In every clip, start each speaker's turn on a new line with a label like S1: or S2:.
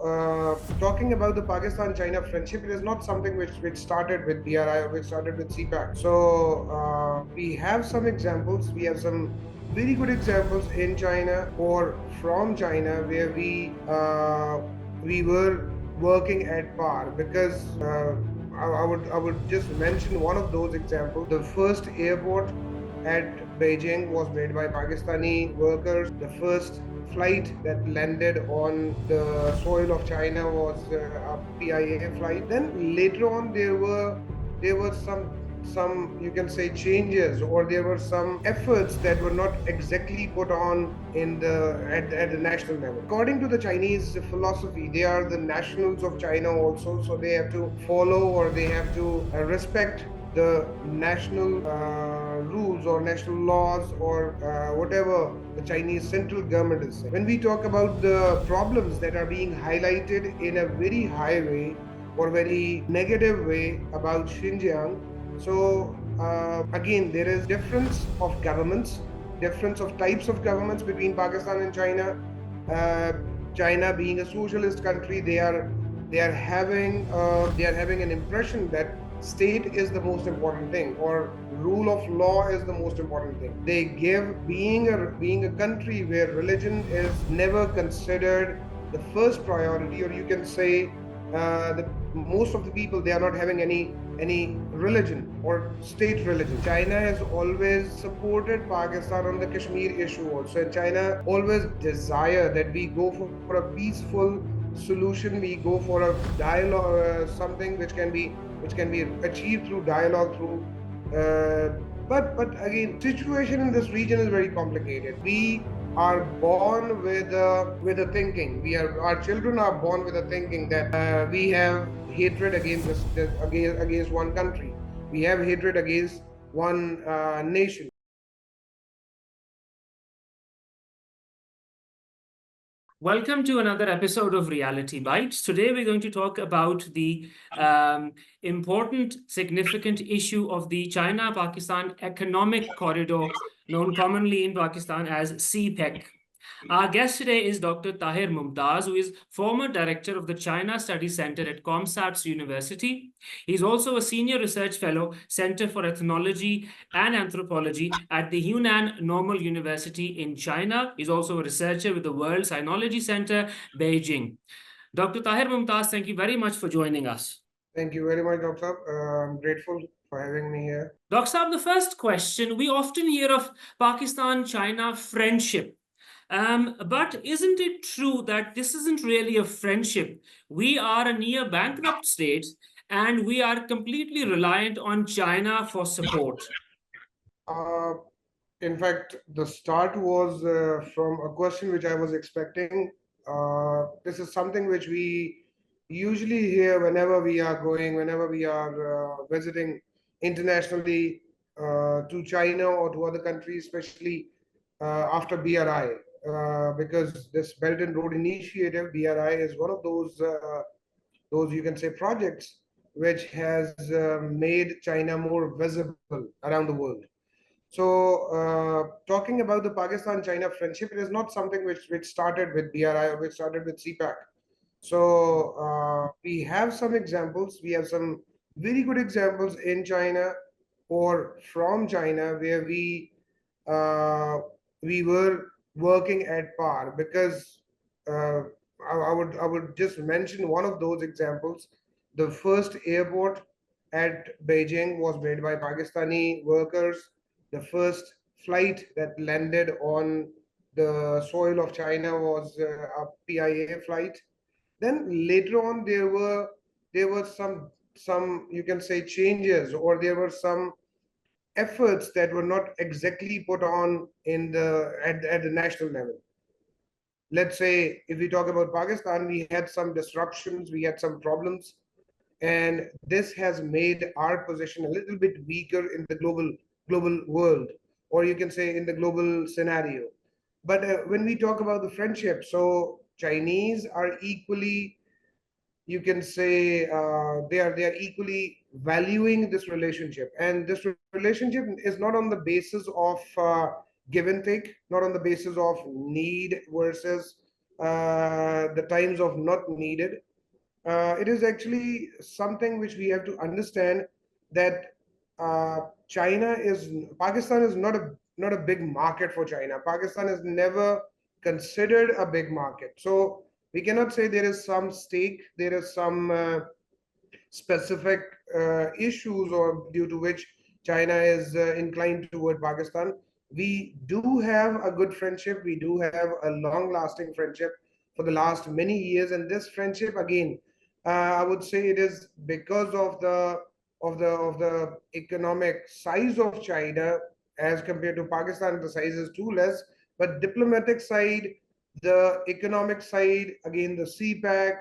S1: Talking about the Pakistan-China friendship, it is not something which started with BRI, which started with CPEC. So we have some examples. We have some very good examples in China or from China where we were working at par because I would just mention one of those examples. The first airport at Beijing was made by Pakistani workers. The first flight that landed on the soil of China was a PIA flight. Then later on there were some you can say changes, or there were some efforts that were not exactly put on in at the national level. According to the Chinese philosophy, they are the nationals of China also, so they have to follow, or they have to respect the national rules or national laws, or whatever the Chinese central government is saying. When we talk about the problems that are being highlighted in a very high way or very negative way about Xinjiang, so again, there is difference of governments, difference of types of governments between Pakistan and China. China being a socialist country, they are having an impression that state is the most important thing, or rule of law is the most important thing. They give being a country where religion is never considered the first priority, or you can say that most of the people, they are not having any religion or state religion. China has always supported Pakistan on the Kashmir issue also, and China always desire that we go for a peaceful solution. We go for a dialogue, something which can be achieved through dialogue, through but again, situation in this region is very complicated. We are born with a thinking. Our children are born with a thinking that we have hatred against one country. We have hatred against one nation.
S2: Welcome to another episode of Reality Bites. Today we're going to talk about the important, significant issue of the China-Pakistan Economic Corridor, known commonly in Pakistan as CPEC. Our guest today is Dr. Tahir Mumtaz, who is former director of the China Studies Center at ComSat's University. He's also a senior research fellow, Center for Ethnology and Anthropology at the Hunan Normal University in China. He's also a researcher with the World Sinology Center, Beijing. Dr. Tahir Mumtaz, thank you very much for joining us.
S1: Thank you very much, Dr. I'm grateful for having me here.
S2: Dr. Saab, the first question, we often hear of Pakistan-China friendship. But isn't it true that this isn't really a friendship? We are a near bankrupt state and we are completely reliant on China for support.
S1: In fact, the start was from a question which I was expecting. This is something which we usually hear whenever we are visiting internationally to China or to other countries, especially after BRI. Because this Belt and Road Initiative, BRI, is one of those you can say projects which has made China more visible around the world. So talking about the Pakistan-China friendship, it is not something which started with BRI or which started with CPEC. So we have some examples. We have some very good examples in China or from China where we were working at par because I would just mention one of those examples. The first airport at Beijing was made by Pakistani workers. The first flight that landed on the soil of China was a PIA flight. Then later on there were some you can say changes, or there were some efforts that were not exactly put on at the national level. Let's say if we talk about Pakistan, we had some disruptions, we had some problems, and this has made our position a little bit weaker in the global world, or you can say in the global scenario. But when we talk about the friendship, so Chinese are equally, you can say, they are equally valuing this relationship, and this relationship is not on the basis of give and take, not on the basis of need versus the times of not needed. It is actually something which we have to understand that Pakistan is not a big market for China. Pakistan is never considered a big market. So we cannot say there is some stake, there is some specific issues or due to which China is inclined toward Pakistan. We do have a good friendship. We do have a long-lasting friendship for the last many years, and this friendship again, I would say it is because of the economic size of China as compared to Pakistan. The size is too less, but diplomatic side, the economic side, again the CPEC,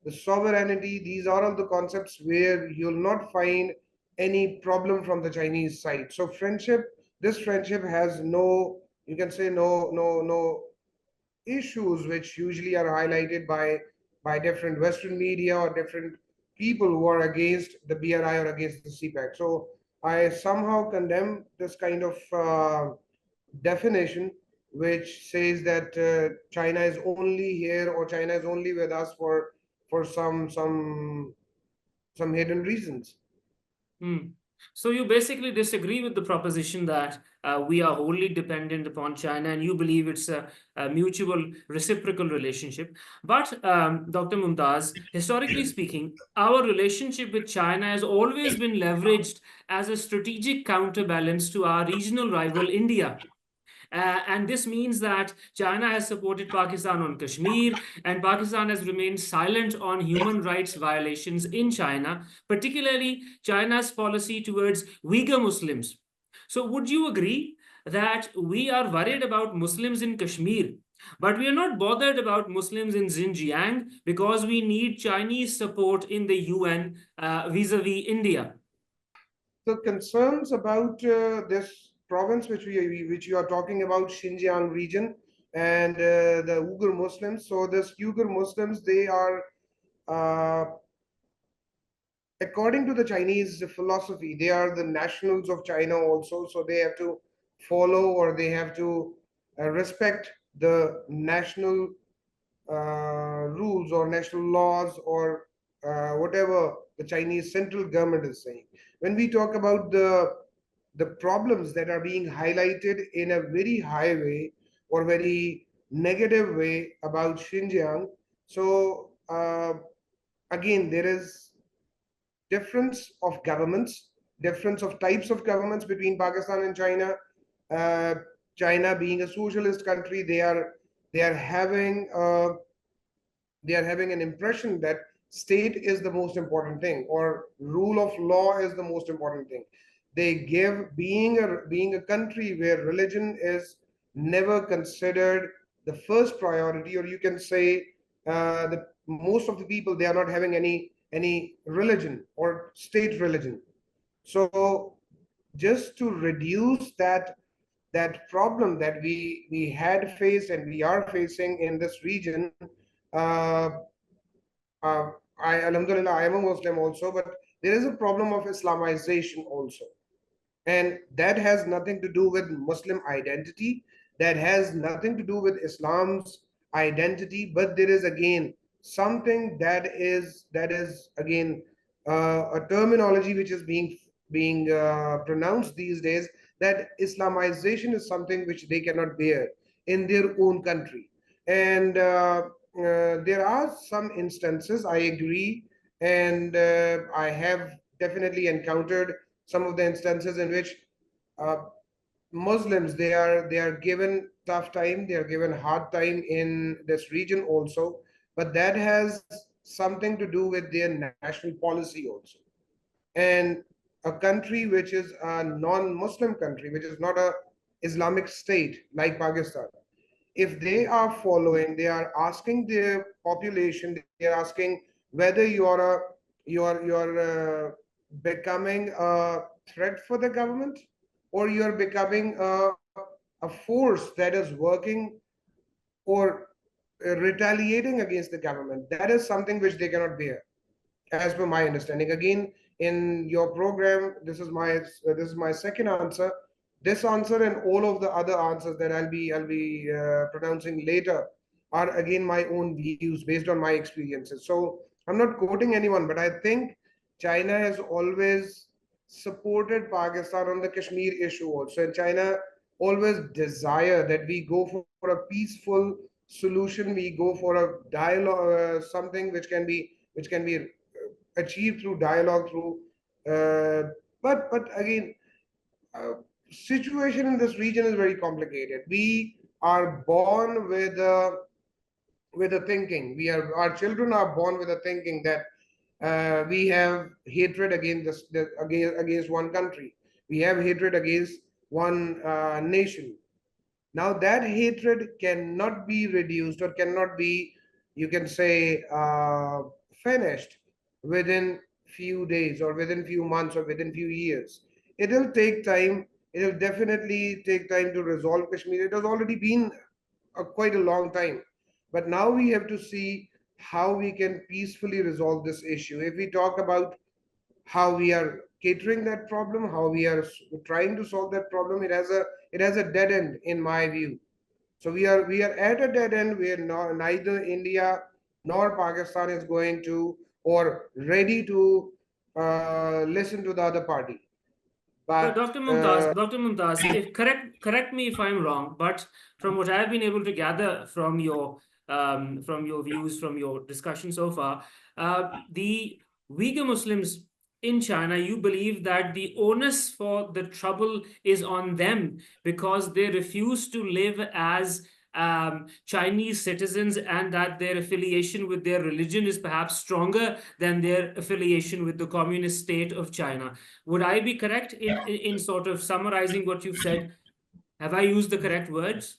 S1: the sovereignty, these are all the concepts where you'll not find any problem from the Chinese side. So this friendship has no, you can say no issues which usually are highlighted by different Western media or different people who are against the BRI or against the CPEC. So I somehow condemn this kind of definition which says that China is only here or China is only with us for some hidden reasons.
S2: Hmm. So you basically disagree with the proposition that we are wholly dependent upon China, and you believe it's a mutual, reciprocal relationship. But Dr. Mumtaz, historically speaking, our relationship with China has always been leveraged as a strategic counterbalance to our regional rival, India. And this means that China has supported Pakistan on Kashmir, and Pakistan has remained silent on human rights violations in China, particularly China's policy towards Uyghur Muslims. So, would you agree that we are worried about Muslims in Kashmir, but we are not bothered about Muslims in Xinjiang because we need Chinese support in the UN vis-a-vis India?
S1: The concerns about this province which you are talking about, Xinjiang region, and the Uyghur Muslims. So this Uyghur Muslims, they are uh, according to the Chinese philosophy, they are the nationals of China also. So they have to follow or they have to respect the national rules or national laws or whatever the Chinese central government is saying. When we talk about the problems that are being highlighted in a very high way or very negative way about Xinjiang, so again there is difference of governments, difference of types of governments between Pakistan and China. Uh, China being a socialist country, they are having they are having an impression that state is the most important thing or rule of law is the most important thing. They give being a country where religion is never considered the first priority, or you can say that most of the people, they are not having any religion or state religion. So just to reduce that problem that we had faced and we are facing in this region, uh, uh, Alhamdulillah, I am a Muslim also, but there is a problem of Islamization also. And that has nothing to do with Muslim identity. That has nothing to do with Islam's identity. But there is again something that is again a terminology which is being pronounced these days, that Islamization is something which they cannot bear in their own country. And there are some instances, I agree, and I have definitely encountered some of the instances in which uh, Muslims, they are given tough time, they are given hard time in this region also, but that has something to do with their national policy also. And a country which is a non-Muslim country, which is not a Islamic state like Pakistan, if they are following, they are asking their population, they are asking whether you are becoming a threat for the government, or you are becoming a force that is working or retaliating against the government. That is something which they cannot bear, as per my understanding. Again, in your program, this is my second answer. This answer and all of the other answers that I'll be pronouncing later, are again my own views based on my experiences. So I'm not quoting anyone, but I think China has always supported Pakistan on the Kashmir issue also. And China always desire that we go for a peaceful solution, we go for a dialogue, something which can be achieved through dialogue, through but again, uh, situation in this region is very complicated. We are born with a thinking. Our children are born with a thinking that we have hatred against one country. We have hatred against one nation. Now that hatred cannot be reduced or cannot be, you can say, finished within few days or within few months or within few years. It'll take time. It'll definitely take time to resolve Kashmir. It has already been quite a long time. But now we have to see how we can peacefully resolve this issue. If we talk about how we are catering that problem, how we are trying to solve that problem, it has a dead end in my view. So we are at a dead end where neither India nor Pakistan is going to or ready to listen to the other party.
S2: But
S1: But
S2: Dr. Mumtaz, if correct me if I'm wrong, but from what I've been able to gather from your views, from your discussion so far, the Uyghur Muslims in China, you believe that the onus for the trouble is on them because they refuse to live as Chinese citizens, and that their affiliation with their religion is perhaps stronger than their affiliation with the communist state of China. Would I be correct in sort of summarizing what you've said? Have I used the correct words?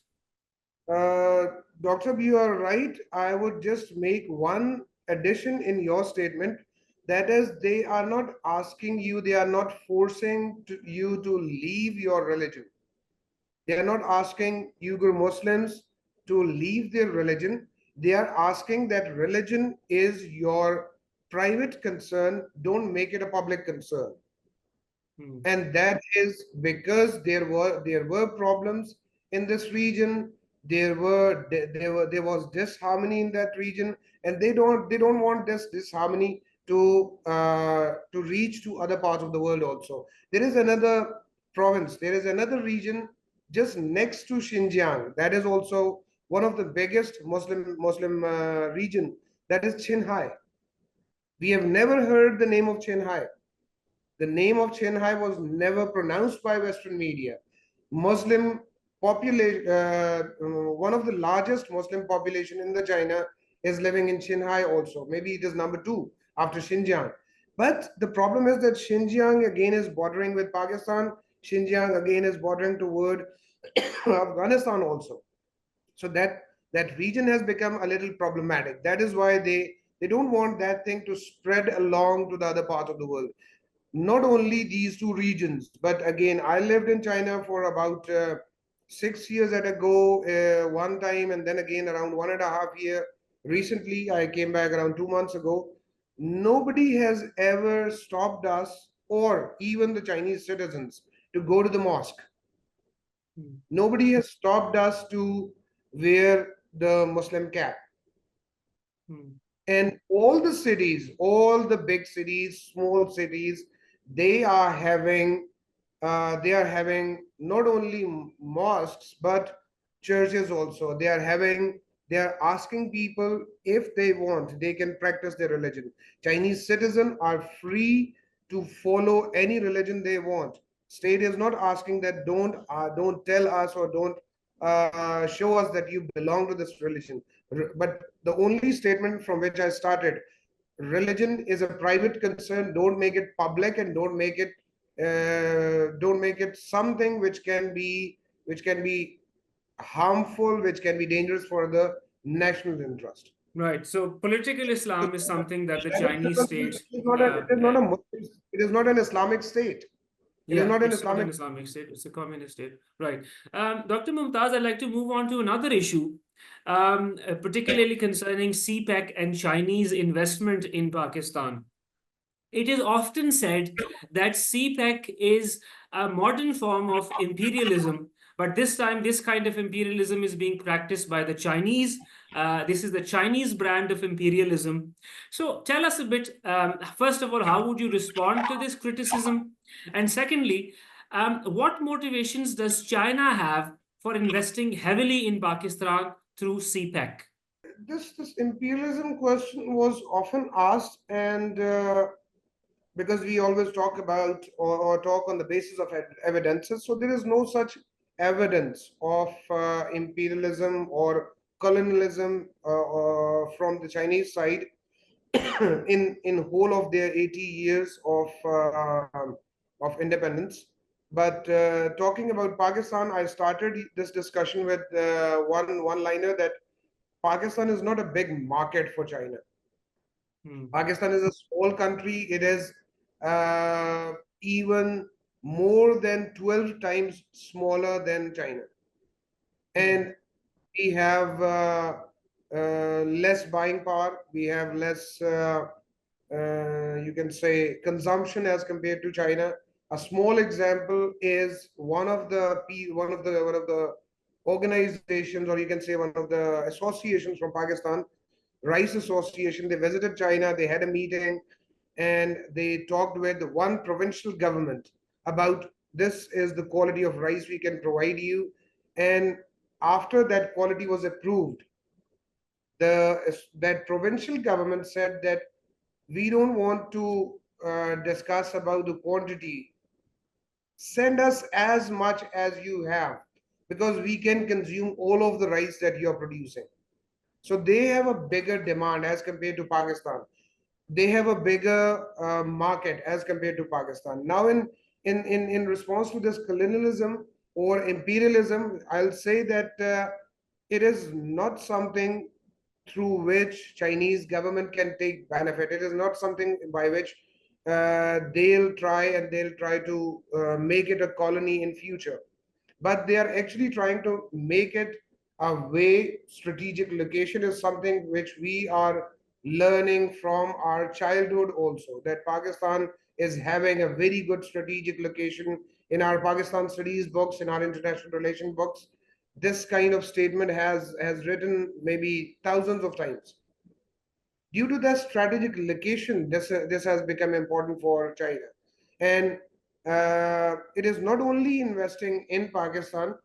S1: uh, Dr. You are right. I would just make one addition in your statement. That is, they are not asking you, they are not forcing you to leave your religion. They are not asking Uyghur Muslims to leave their religion. They are asking that religion is your private concern, don't make it a public concern.
S2: Hmm.
S1: And that is because there were problems in this region. There was disharmony in that region, and they don't want this disharmony to reach to other parts of the world also. There is another province, there is another region just next to Xinjiang, that is also one of the biggest Muslim region, that is Qinghai. We have never heard the name of Qinghai. The name of Qinghai was never pronounced by Western media. Muslim population, one of the largest Muslim population in the China is living in Qinghai also. Maybe it is number two after Xinjiang. But the problem is that Xinjiang again is bordering with Pakistan. Xinjiang again is bordering toward Afghanistan also. So that region has become a little problematic. That is why they don't want that thing to spread along to the other part of the world. Not only these two regions, but again, I lived in China for about 6 years at a go, one time, and then again around 1.5 year. Recently, I came back around 2 months ago. Nobody has ever stopped us, or even the Chinese citizens, to go to the mosque.
S2: Hmm.
S1: Nobody has stopped us to wear the Muslim cap.
S2: Hmm.
S1: And all the cities, all the big cities, small cities, they are having not only mosques but churches also. They are asking people, if they want, they can practice their religion. Chinese citizens are free to follow any religion they want. State is not asking that don't tell us or don't show us that you belong to this religion. But the only statement from which I started, religion is a private concern, don't make it public, and don't make it something which can be harmful, which can be dangerous for the national interest.
S2: Right. So political Islam is something that the
S1: That is
S2: Chinese
S1: because
S2: state,
S1: it is not an Islamic state. It is
S2: yeah,
S1: not an
S2: it's not an
S1: Islamic.
S2: Islamic state, it's a communist state. Right. Dr. Mumtaz, I'd like to move on to another issue, particularly concerning CPEC and Chinese investment in Pakistan. It is often said that CPEC is a modern form of imperialism But this time, this kind of imperialism is being practiced by the Chinese. This is the Chinese brand of imperialism. So tell us a bit, first of all, how would you respond to this criticism? And secondly, what motivations does China have for investing heavily in Pakistan through CPEC?
S1: This imperialism question was often asked, and because we always talk about or talk on the basis of evidences, so there is no such evidence of imperialism or colonialism from the Chinese side in whole of their 80 years of independence. But talking about Pakistan, I started this discussion with one liner that Pakistan is not a big market for China. Pakistan is a small country. It is even more than 12 times smaller than China. And we have less buying power. We have less, you can say, consumption as compared to China. A small example is one of the organizations, or you can say one of the associations from Pakistan, Rice Association. They visited China. They had a meeting, and they talked with one provincial government about this is the quality of rice we can provide you. And after that quality was approved, that provincial government said that we don't want to discuss about the quantity. Send us as much as you have, because we can consume all of the rice that you're producing. So they have a bigger demand as compared to Pakistan. They have a bigger market as compared to Pakistan. Now, in response to this colonialism or imperialism, I'll say that it is not something through which Chinese government can take benefit. It is not something by which they'll try to make it a colony in future. But they are actually trying to make it a way. Strategic location is something which we are learning from our childhood also, that Pakistan is having a very good strategic location. In our Pakistan studies books, in our international relation books, this kind of statement has written maybe thousands of times. Due to the strategic location, this has become important for China. And it is not only investing in Pakistan,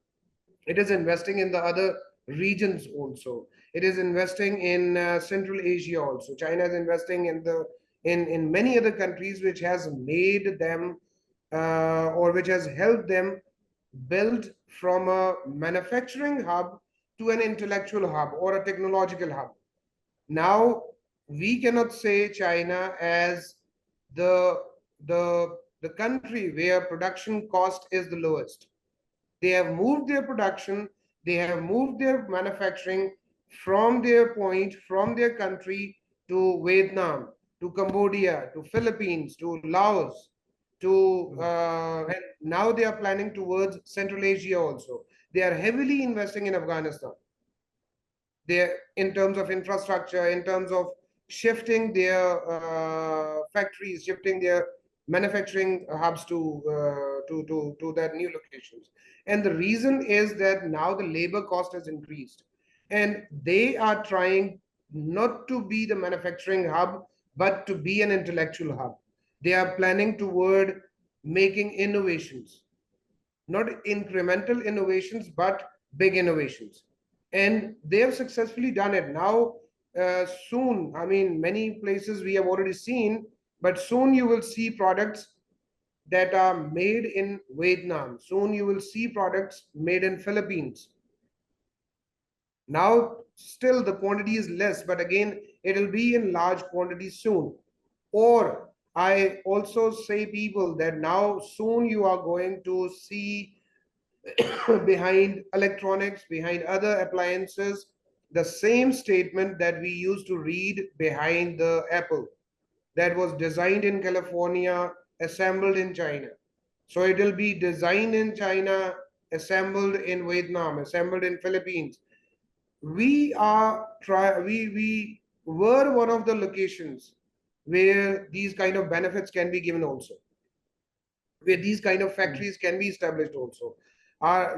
S1: it is investing in the other regions also. It is investing in Central Asia also. China is investing in many other countries, which has made them or which has helped them build from a manufacturing hub to an intellectual hub or a technological hub. Now, we cannot say China as the the country where production cost is the lowest. They have moved their production, they have moved their manufacturing from their point, from their country to Vietnam, to Cambodia, to Philippines, to Laos, to and now they are planning towards Central Asia also. They are heavily investing in Afghanistan. They, in terms of infrastructure, in terms of shifting their factories, shifting their manufacturing hubs to their new locations. And the reason is that now the labor cost has increased, and they are trying not to be the manufacturing hub, but to be an intellectual hub. They are planning toward making innovations, not incremental innovations, but big innovations. And they have successfully done it. Now, soon, I mean, many places we have already seen, but soon you will see products that are made in Vietnam. Soon you will see products made in Philippines. Now, still the quantity is less, but again, it will be in large quantities soon. Or I also say people that now soon you are going to see behind electronics, behind other appliances, the same statement that we used to read behind the Apple, that was designed in California, assembled in China. So it will be designed in China, assembled in Vietnam, assembled in Philippines. We were one of the locations where these kind of benefits can be given also, where these kind of factories can be established also.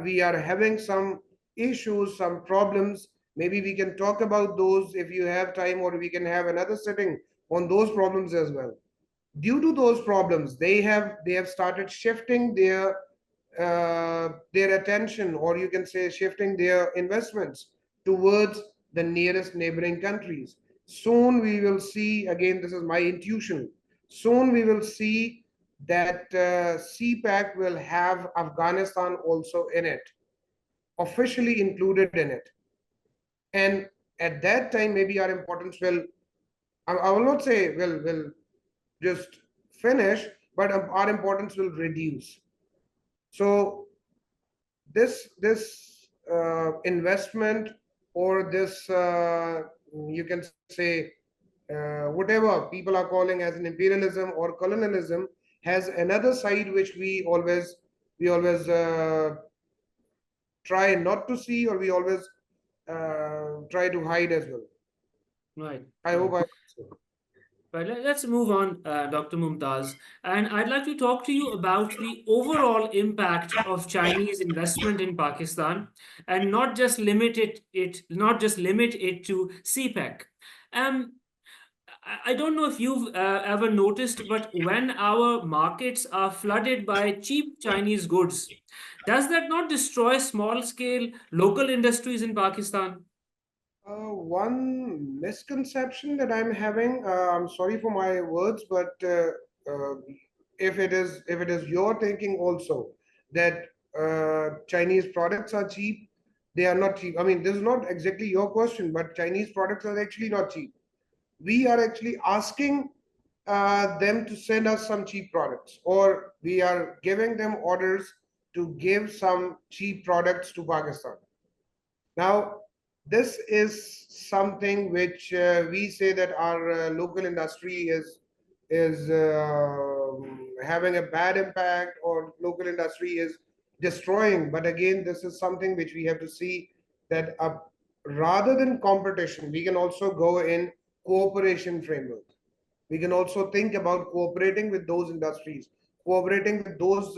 S1: we are having some issues, some problems. Maybe we can talk about those if you have time, or we can have another sitting on those problems as well. Due to those problems, they have started shifting their attention, or you can say shifting their investments towards the nearest neighboring countries. Soon we will see, again, this is my intuition, soon we will see that CPEC will have Afghanistan also in it, officially included in it. And at that time, maybe our importance will, I will not say will just finish, but our importance will reduce. So this investment, or this you can say whatever people are calling as an imperialism or colonialism, has another side which we always try not to see, or we always try to hide as well.
S2: Right.
S1: I hope I.
S2: Right, let's move on, Dr. Mumtaz. And I'd like to talk to you about the overall impact of Chinese investment in Pakistan, and not just limit it to CPEC. Um, I don't know if you've ever noticed, but when our markets are flooded by cheap Chinese goods, does that not destroy small-scale local industries in Pakistan?
S1: One misconception that I'm having, I'm sorry for my words, but uh, if it is your thinking also that Chinese products are cheap, they are not cheap. I mean, this is not exactly your question, but Chinese products are actually not cheap. We are actually asking them to send us some cheap products, or we are giving them orders to give some cheap products to Pakistan. Now, this is something which we say that our local industry is having a bad impact, or local industry is destroying. But again, this is something which we have to see, that rather than competition, we can also go in cooperation framework. We can also think about cooperating with those industries, cooperating with those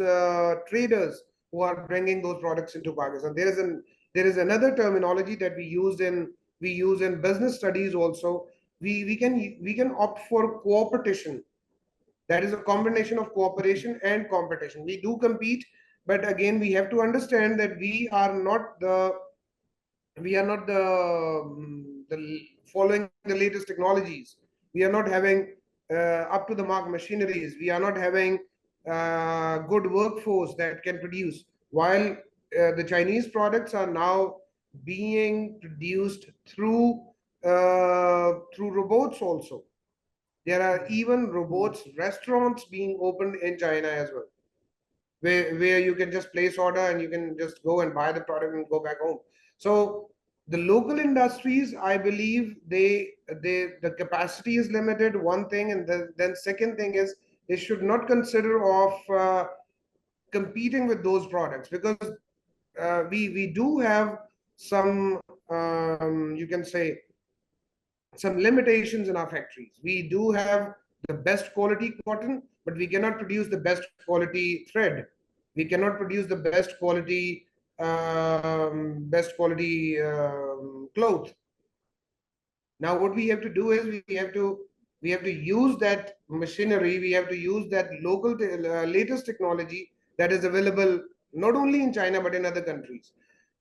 S1: traders who are bringing those products into Pakistan. There is another terminology that we use in business studies also. We can opt for cooperation. That is a combination of cooperation and competition. We do compete, but again, we have to understand that we are not the following the latest technologies. We are not having up to the mark machineries. We are not having good workforce that can produce. While the Chinese products are now being produced through robots also. There are even robots restaurants being opened in China as well, where you can just place order and you can just go and buy the product and go back home. So the local industries, I believe, the capacity is limited, one thing, and then second thing is they should not consider of competing with those products, because we do have some you can say some limitations in our factories. We do have the best quality cotton, but we cannot produce the best quality thread. We cannot produce the best quality cloth. Now, what we have to do is we have to use that machinery. We have to use that local latest technology that is available not only in China but in other countries.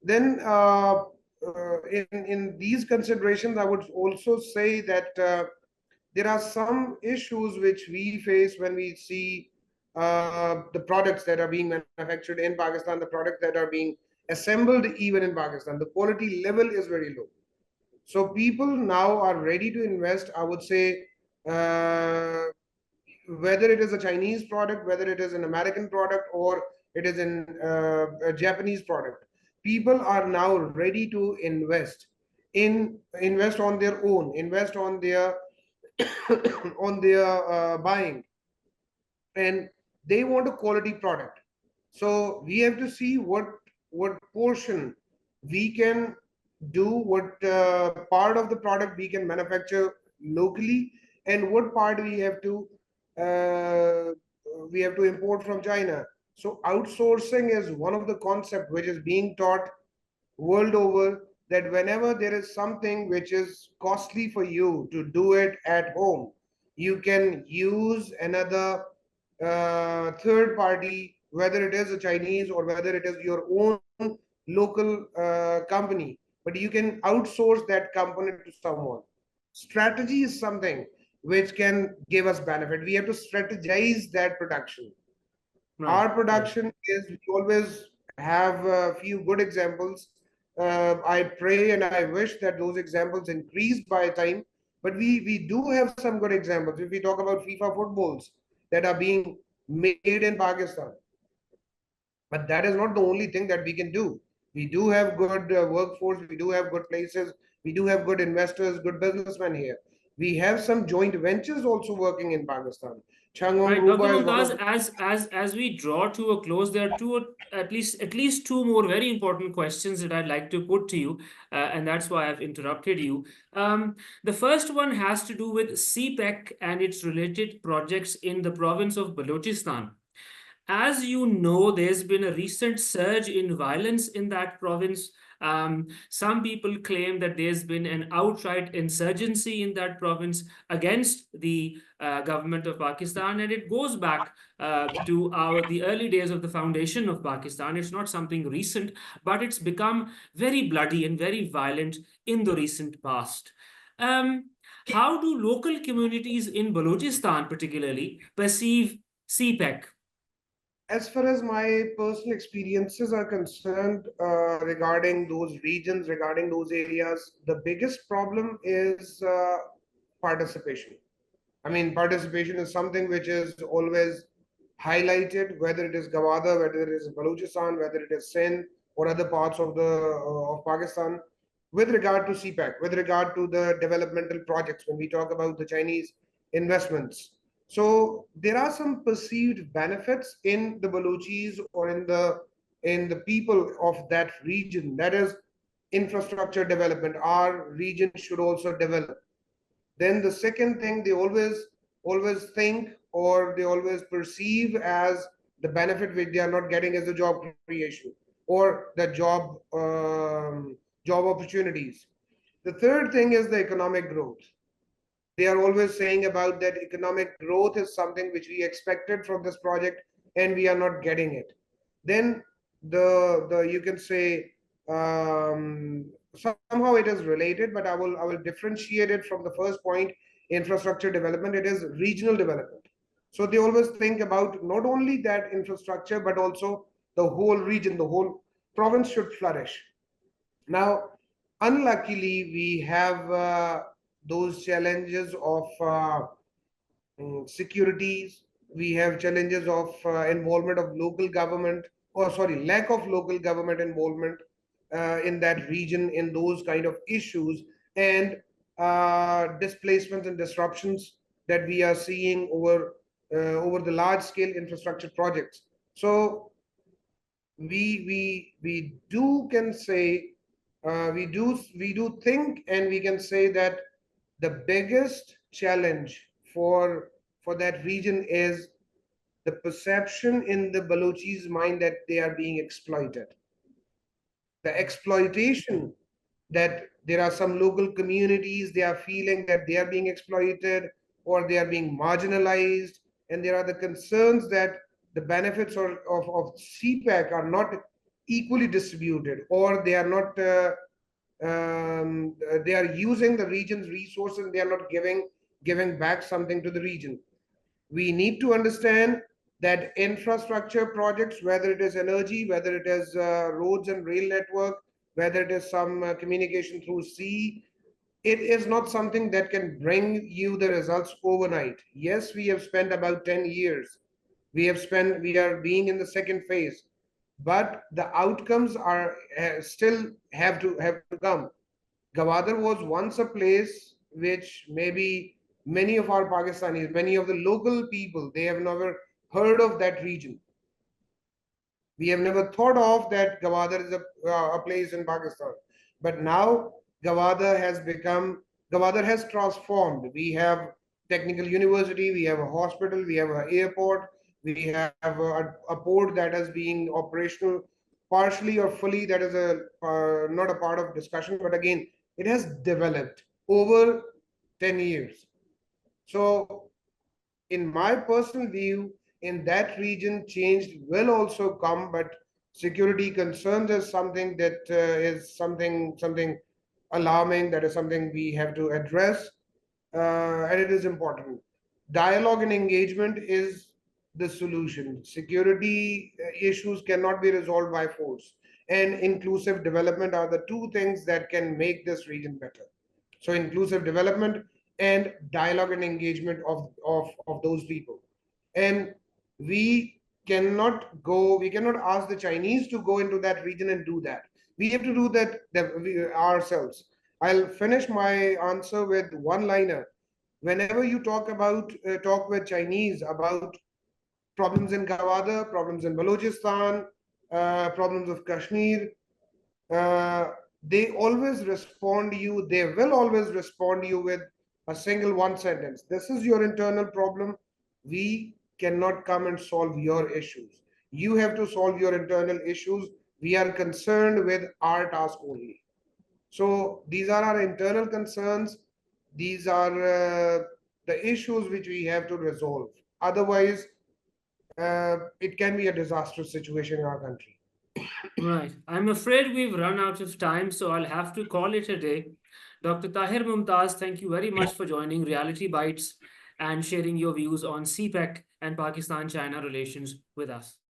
S1: Then, in these considerations, I would also say that there are some issues which we face when we see the products that are being manufactured in Pakistan, the products that are being assembled even in Pakistan. The quality level is very low. So people now are ready to invest, I would say, uh, whether it is a Chinese product, whether it is an American product, or it is a Japanese product. People are now ready to invest on their own, invest on their on their buying, and they want a quality product. So we have to see what portion we can do, what part of the product we can manufacture locally, and what part uh, we have to import from China. So outsourcing is one of the concepts which is being taught world over, that whenever there is something which is costly for you to do it at home, you can use another third party, whether it is a Chinese or whether it is your own local company, but you can outsource that component to someone. Strategy is something which can give us benefit. We have to strategize that production.
S2: Right,
S1: Our
S2: right.
S1: production is, we always have a few good examples. I pray and I wish that those examples increase by time, but we do have some good examples. If we talk about FIFA footballs that are being made in Pakistan, but that is not the only thing that we can do. We do have good workforce, we do have good places, we do have good investors, good businessmen here. We have some joint ventures also working in Pakistan. Changwon
S2: Right, Dr.
S1: Ruba is one of
S2: Mumtaz,
S1: the.
S2: as we draw to a close, there are at least two more very important questions that I'd like to put to you, and that's why I've interrupted you. The first one has to do with CPEC and its related projects in the province of Balochistan. As you know, there's been a recent surge in violence in that province. Some people claim that there's been an outright insurgency in that province against the government of Pakistan, and it goes back to the early days of the foundation of Pakistan. It's not something recent, but it's become very bloody and very violent in the recent past. Um, how do local communities in Balochistan particularly perceive CPEC?
S1: As far as my personal experiences are concerned, regarding those regions, regarding those areas, the biggest problem is participation. I mean, participation is something which is always highlighted, whether it is Gawada, whether it is Balochistan, whether it is Sindh or other parts of the of Pakistan, with regard to CPEC, with regard to the developmental projects. When we talk about the Chinese investments, so there are some perceived benefits in the Balochis or in the people of that region. That is infrastructure development. Our region should also develop. Then the second thing, they always think or they always perceive as the benefit which they are not getting is the job creation or the job opportunities. The third thing is the economic growth. They are always saying about that economic growth is something which we expected from this project and we are not getting it. Then the you can say, somehow it is related, but I will differentiate it from the first point, infrastructure development. It is regional development. So they always think about not only that infrastructure but also the whole region, the whole province should flourish. Now, unluckily, we have those challenges of securities. We have challenges of involvement of local government, or sorry, lack of local government involvement in that region in those kind of issues, and displacements and disruptions that we are seeing over the large scale infrastructure projects. So we do can say, we do think and we can say that the biggest challenge for that region is the perception in the Balochis mind that they are being exploited. The exploitation, that there are some local communities, they are feeling that they are being exploited or they are being marginalized, and there are the concerns that the benefits of CPEC are not equally distributed, or they are not they are using the region's resources, they are not giving back something to the region. We need to understand that infrastructure projects, whether it is energy, whether it is roads and rail network, whether it is some communication through sea, it is not something that can bring you the results overnight. Yes, we have spent about 10 years. We are being in the second phase, but the outcomes are still have to come. Gwadar was once a place which maybe many of our Pakistanis, many of the local people, they have never heard of that region. We have never thought of that Gwadar is a place in Pakistan. But now Gwadar has transformed. We have technical university, we have a hospital, we have an airport, We have a port that is being operational partially or fully. That is not a part of discussion, but again, it has developed over 10 years. So in my personal view, in that region, change will also come, but security concerns is something that is something alarming. That is something we have to address, and it is important. Dialogue and engagement is the solution. Security issues cannot be resolved by force, and inclusive development are the two things that can make this region better. So inclusive development and dialogue and engagement of those people. And we cannot ask the Chinese to go into that region and do that. We have to do that ourselves. I'll finish my answer with one liner. Whenever you talk with Chinese about problems in Gawada, problems in Balochistan, problems of Kashmir, uh, they always respond you, they will always respond you with a single one sentence. This is your internal problem. We cannot come and solve your issues. You have to solve your internal issues. We are concerned with our task only. So these are our internal concerns. These are the issues which we have to resolve. Otherwise, it can be a disastrous situation in our country.
S2: Right. I'm afraid we've run out of time, so I'll have to call it a day. Dr. Tahir Mumtaz, thank you very much for joining Reality Bites and sharing your views on CPEC and Pakistan-China relations with us.